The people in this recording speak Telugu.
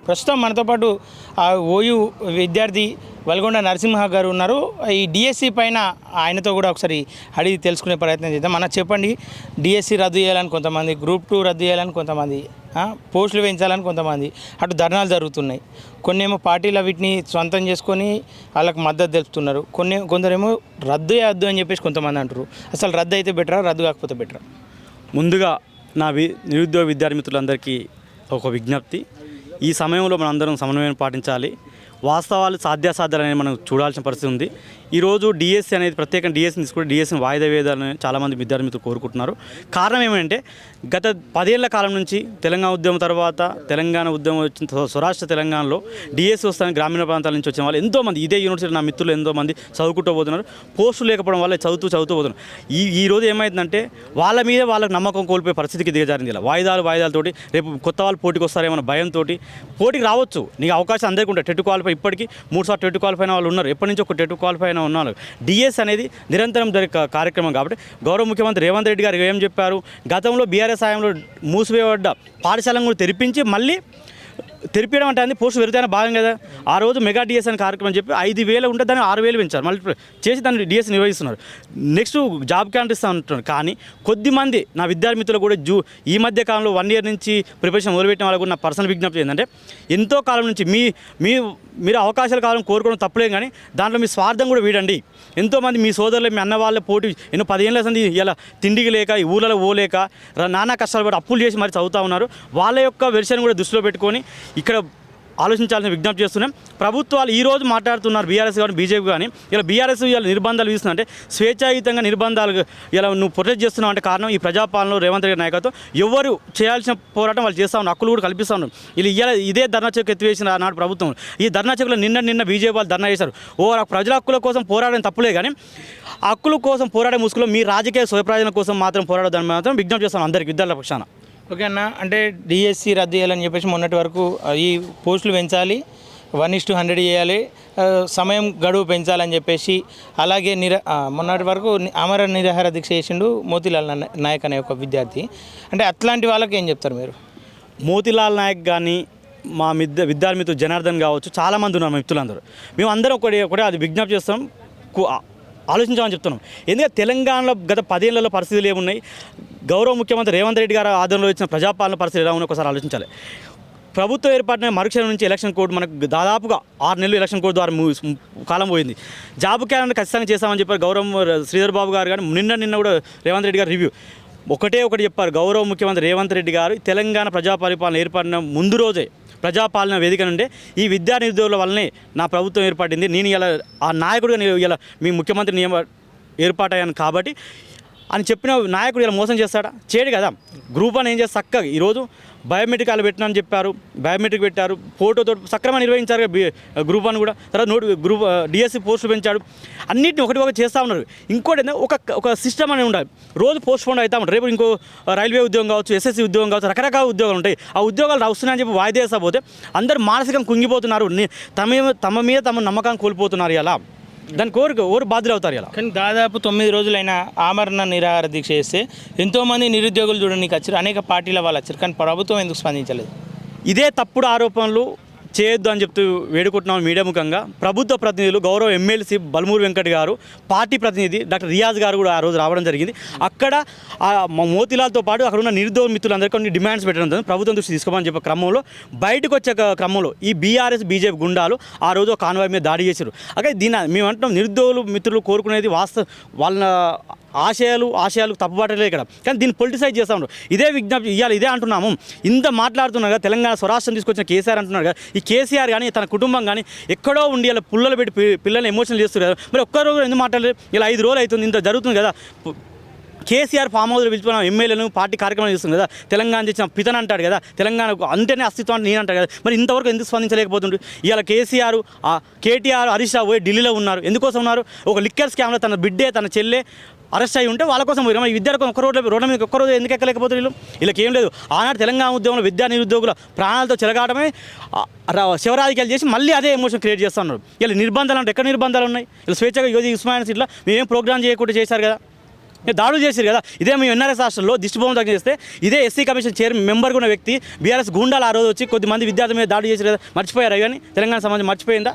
ప్రస్తుతం మనతో పాటు ఓయూ విద్యార్థి వల్గొండ నరసింహ గారు ఉన్నారు. ఈ డిఎస్సి పైన ఆయనతో కూడా ఒకసారి అడిగి తెలుసుకునే ప్రయత్నం చేద్దాం. మనం చెప్పండి, డిఎస్సి రద్దు చేయాలని కొంతమంది, గ్రూప్ 2 రద్దు చేయాలని కొంతమంది, పోస్టులు పెంచాలని కొంతమంది, అటు ధర్నాలు జరుగుతున్నాయి. కొన్నేమో పార్టీలు వీటిని సొంతం చేసుకొని వాళ్ళకి మద్దతు తెలుపుతున్నారు. కొందరేమో రద్దు చేయొద్దు అని చెప్పేసి కొంతమంది అంటారు. అసలు రద్దు అయితే బెటరా, రద్దు కాకపోతే బెటరా? ముందుగా నా నిరుద్యోగ విద్యార్థి మిత్రులందరికీ ఒక విజ్ఞప్తి. ఈ సమయంలో మనం అందరం సమన్వయం పాటించాలి. వాస్తవాలు సాధ్యాసాధ్యాలు అనేది మనం చూడాల్సిన పరిస్థితి ఉంది. ఈరోజు డిఎస్సి అనేది ప్రత్యేకంగా డిఎస్సిని తీసుకుంటే డిఎస్సిని వాయిదా వేయాలని చాలామంది విద్యార్థి మిత్రులు కోరుకుంటున్నారు. కారణం ఏమంటే గత 10 ఏళ్ల కాలం నుంచి తెలంగాణ ఉద్యమం తర్వాత తెలంగాణ ఉద్యమం వచ్చిన స్వరాష్ట్ర తెలంగాణలో డిఎస్సి వస్తాయని గ్రామీణ ప్రాంతాల నుంచి వచ్చిన వాళ్ళు ఎంతోమంది ఇదే యూనివర్సిటీ నా మిత్రులు ఎంతోమంది చదువుకుంటూ పోతున్నారు. పోస్టులు లేకపోవడం వల్ల చదువుతూ పోతున్నారు. ఈరోజు ఏమైందంటే వాళ్ళ మీద వాళ్ళకి నమ్మకం కోల్పోయే పరిస్థితికి దిగజారింది. ఇలా వాయిదాలతోటి రేపు కొత్త వాళ్ళు పోటీకి వస్తారేమన్న భయంతో పోటీకి రావచ్చు. నీకు అవకాశం అందరికీ ఉంటుంది. టెట్ క్వాలిఫై ఇప్పటికీ 3 సార్లు టెట్ క్వాలిఫై అయిన వాళ్ళు ఉన్నారు. ఎప్పటి నుంచి ఒక టెట్ క్వాలిఫై అయిన ఉన్నారు. డిఎస్ అనేది నిరంతరం జరిగే కార్యక్రమం కాబట్టి గౌరవ ముఖ్యమంత్రి రేవంత్ రెడ్డి గారు ఏం చెప్పారు, గతంలో బీఆర్ఎస్ హయాంలో మూసివేయబడ్డ పాఠశాలను కూడా తెరిపించి మళ్ళీ తెరిపించడం అంటే అన్ని పోస్టులు పెరిగితేనే భాగం కదా. ఆ రోజు మెగా డిఎస్ అని కార్యక్రమం చెప్పి 5,000 ఉంటే దాన్ని 6,000 పెంచారు. మళ్ళీ చేసి దాన్ని డిఎస్ నిర్వహిస్తున్నారు. నెక్స్ట్ జాబ్ క్యాలెండర్ ఇస్తూ ఉంటున్నారు. కానీ కొద్దిమంది నా విద్యార్థి మిత్రులు కూడా ఈ మధ్య కాలంలో 1 ఇయర్ నుంచి ప్రిపరేషన్ మొదలుపెట్టిన వాళ్ళకు నా పర్సనల్ విజ్ఞప్తి ఏంటంటే, ఎంతో కాలం నుంచి మీరు అవకాశాలు కావాలని కోరుకోవడం తప్పలేదు, కానీ దాంట్లో మీ స్వార్థం కూడా వీడండి. ఎంతోమంది మీ సోదరులు, మీ అన్న వాళ్ళ పోటీ ఎన్నో 10 ఏళ్ళ సంది ఇలా తిండికి లేక ఈ ఊళ్ళలో పోలేక నానా కష్టాలు పడి అప్పులు చేసి మరి చదువుతూ ఉన్నారు. వాళ్ళ యొక్క వెర్షన్ కూడా దృష్టిలో పెట్టుకొని ఇక్కడ ఆలోచించాలని విజ్ఞప్తి చేస్తున్నాం. ప్రభుత్వాలు ఈరోజు మాట్లాడుతున్నారు, బీఆర్ఎస్ కానీ బీజేపీ కానీ. ఇలా బీఆర్ఎస్ ఇలా నిర్బంధాలు విధిస్తుందంటే స్వేచ్ఛాయుతంగా నిర్బంధాలు ఇలా నువ్వు ప్రొటెక్ట్ చేస్తున్నావు అంటే కారణం ఈ ప్రజాపాలనలో రేవంత్ రెడ్డి నాయకత్వం ఎవరు చేయాల్సిన పోరాటం వాళ్ళు చేస్తూ ఉన్నారు. హక్కులు కూడా కల్పిస్తూ ఉన్నారు. ఇలా ఇదే ధర్నా చెక్ ఎత్తివేసిన నాడు ప్రభుత్వం. ఈ ధర్నా చెక్కులో నిన్న బీజేపీ వాళ్ళు ధర్నా చేశారు. ప్రజల హక్కుల కోసం పోరాడడం తప్పులే, కానీ హక్కుల కోసం పోరాడే ముసుగులో మీ రాజకీయ స్వప్రయోజనం కోసం మాత్రం పోరాడదని మాత్రం విజ్ఞప్తి చేస్తాను అందరికీ విద్యార్థుల పక్షాన. ఓకే అన్న, అంటే డిఎస్సి రద్దు చేయాలని చెప్పేసి మొన్నటి వరకు ఈ పోస్టులు పెంచాలి, 1:100 చేయాలి, సమయం గడువు పెంచాలని చెప్పేసి, అలాగే మొన్నటి వరకు అమర నిరాహార దీక్ష చేసిండు మోతీలాల్ నాయక్ అనే ఒక విద్యార్థి. అంటే అట్లాంటి వాళ్ళకి ఏం చెప్తారు మీరు? మోతీలాల్ నాయక్ కానీ మా విద్యార్థి మిత్రులు జనార్దన్ కావచ్చు, చాలామంది ఉన్నారు మా మిత్రులందరూ. మేము అందరం ఒకటే అది విజ్ఞప్తి చేస్తాం, ఆలోచించామని చెప్తున్నాం. ఎందుకంటే తెలంగాణలో గత 10 ఏళ్లలో పరిస్థితులు ఏమున్నాయి, గౌరవ ముఖ్యమంత్రి రేవంత్ రెడ్డి గారు ఆధ్వర్యంలో ఇచ్చిన ప్రజాపాలన పరిస్థితి ఎలా ఉన్నాయి ఒకసారి ఆలోచించాలి. ప్రభుత్వం ఏర్పడిన మరుక్షణం నుంచి ఎలక్షన్ కోడ్ మనకు దాదాపుగా 6 నెలలు ఎలక్షన్ కోడ్ ద్వారా కాలం పోయింది. జాబ్ క్యాలెండర్ ఖచ్చితంగా చేస్తామని చెప్పారు గౌరవ శ్రీధర్ బాబు గారు. కానీ నిన్న కూడా రేవంత్ రెడ్డి గారు రివ్యూ ఒకటి చెప్పారు. గౌరవ ముఖ్యమంత్రి రేవంత్ రెడ్డి గారు తెలంగాణ ప్రజాపరిపాలన ఏర్పడిన ముందు రోజే ప్రజాపాలన వేదిక నుండే ఈ విద్యా నిరుద్యోగుల వల్లనే నా ప్రభుత్వం ఏర్పడింది, నేను ఇలా ఆ నాయకుడిగా నేను ఇలా మీ ముఖ్యమంత్రి ఏర్పాటయ్యాను కాబట్టి అని చెప్పిన నాయకుడు ఇలా మోసం చేస్తాడా? చేయడు కదా. గ్రూప్ అని ఏం చేస్తే చక్కగా ఈరోజు బయోమెట్రిక్ వాళ్ళు పెట్టినని చెప్పారు, బయోమెట్రిక్ పెట్టారు, ఫోటోతో సక్రమంగా నిర్వహించారు గ్రూప్ అని కూడా. తర్వాత గ్రూప్ డిఎస్సి పోస్టులు పెంచాడు. అన్నింటిని ఒకటి చేస్తూ ఉన్నారు. ఇంకోటి ఏంటంటే ఒక సిస్టమ్ అనేది ఉండాలి. రోజు పోస్ట్ పోన్ అవుతా ఉంటారు. రేపు ఇంకో రైల్వే ఉద్యోగం కావచ్చు, ఎస్ఎస్సి ఉద్యోగం కావచ్చు, రకరకాల ఉద్యోగాలు ఉంటాయి. ఆ ఉద్యోగాలు వస్తున్నాయని చెప్పి వాయిదా వేసకపోతే అందరు మానసికంగా కుంగిపోతున్నారు. తమ మీద తమ నమ్మకాన్ని కోల్పోతున్నారు. ఇలా దానికి ఎవరు బాధ్యులు అవుతారు? ఇలా కానీ దాదాపు 9 రోజులైనా ఆమరణ నిరాహార దీక్ష చేస్తే ఎంతోమంది నిరుద్యోగులు చూడడానికి వచ్చారు, అనేక పార్టీల వాళ్ళు వచ్చారు. కానీ ప్రభుత్వం ఎందుకు స్పందించలేదు? ఇదే తప్పుడు ఆరోపణలు చేయొద్దు అని చెప్తూ వేడుకుంటున్నాం మీడియా ముఖంగా. ప్రభుత్వ ప్రతినిధులు గౌరవ ఎమ్మెల్సీ బల్మూరు వెంకట్ గారు, పార్టీ ప్రతినిధి డాక్టర్ రియాజ్ గారు కూడా ఆ రోజు రావడం జరిగింది. అక్కడ మోతీలాల్తో పాటు అక్కడ ఉన్న నిరుద్యోగ మిత్రులందరికీ కొన్ని డిమాండ్స్ పెట్టడం జరిగింది. ప్రభుత్వం దృష్టి తీసుకోమని చెప్పే క్రమంలో బయటకు వచ్చే క్రమంలో ఈ బీఆర్ఎస్ బీజేపీ గుండాలు ఆ రోజు కాన్వాయ్ మీద దాడి చేశారు. అక్కడ మేము అంటున్నాం, నిరుద్యోగులు మిత్రులు కోరుకునేది వాళ్ళ ఆశయాలు తప్పుబాటలే ఇక్కడ, కానీ దీన్ని పొలిటిసైజ్ చేస్తూ ఉన్నారు. ఇదే విజ్ఞప్తి ఇవ్వాలి, ఇదే అంటున్నాము. ఇంత మాట్లాడుతున్నారు కదా, తెలంగాణ స్వరాష్ట్రం తీసుకొచ్చిన కేసీఆర్ అంటున్నారు కదా. ఈ కేసీఆర్ కానీ తన కుటుంబం కానీ ఎక్కడో ఉండి ఇలా పుల్లలు పెట్టి పిల్లల్ని ఎమోషనల్ చేస్తారు కదా. మరి ఒక్కరోజు ఎందుకు మాట్లాడలేదు? ఇలా 5 రోజులు అవుతుంది, ఇంత జరుగుతుంది కదా. కేసీఆర్ ఫామ్ హౌస్లో పిలిచిన ఎమ్మెల్యేలను పార్టీ కార్యక్రమం చేస్తుంది కదా. తెలంగాణ తెచ్చిన పితన అంటాడు కదా, తెలంగాణకు అంటేనే అస్తిత్వం అంటే నేను అంటాడు కదా. మరి ఇంతవరకు ఎందుకు స్పందించలేకపోతుండ్రు? ఇవాళ కేసీఆర్, కేటీఆర్, హరీష్ రావు పోయి ఢిల్లీలో ఉన్నారు. ఎందుకోసం ఉన్నారు? ఒక లిక్కర్ స్కామ్లో తన బిడ్డే, తన చెల్లె అరెస్ట్ అయ్యి ఉంటే వాళ్ళ కోసం పోయినా. మరి విద్యార్థులు రోడ్ల మీద ఒక్కరోజు ఎందుకు ఎక్కలేకపోతే వీళ్ళకి ఏం లేదు. ఆనాడు తెలంగాణ ఉద్యమంలో విద్యా నిరుద్యోగుల ప్రాణాలతో చెలగాటమే శివరాజకీయాలు చేసి మళ్ళీ అదే ఎమోషన్ క్రియేట్ చేస్తున్నారు. ఇలా నిర్బంధాలు అంటే ఎక్కడ నిర్బంధాలు ఉన్నాయి? ఇలా స్వేచ్ఛగా యోగి ఉస్మానియా సీట్లో మేమేం ప్రోగ్రామ్ చేయకుండా చేశారు కదా. దాడులు చేశారు కదా. ఇదే మేము ఎన్ఆర్ఎస్ హాస్టల్లో దిష్టిబొమ్మ దగ్గర చేస్తే ఇదే ఎస్సీ కమిషన్ చైర్మన్ మెంబర్గా ఉన్న వ్యక్తి బీఆర్ఎస్ గూండాలు ఆ రోజు వచ్చి కొద్దిమంది విద్యార్థుల మీద దాడి చేశారు కదా. మర్చిపోయారు అవి అని తెలంగాణ సమాజం మర్చిపోయిందా?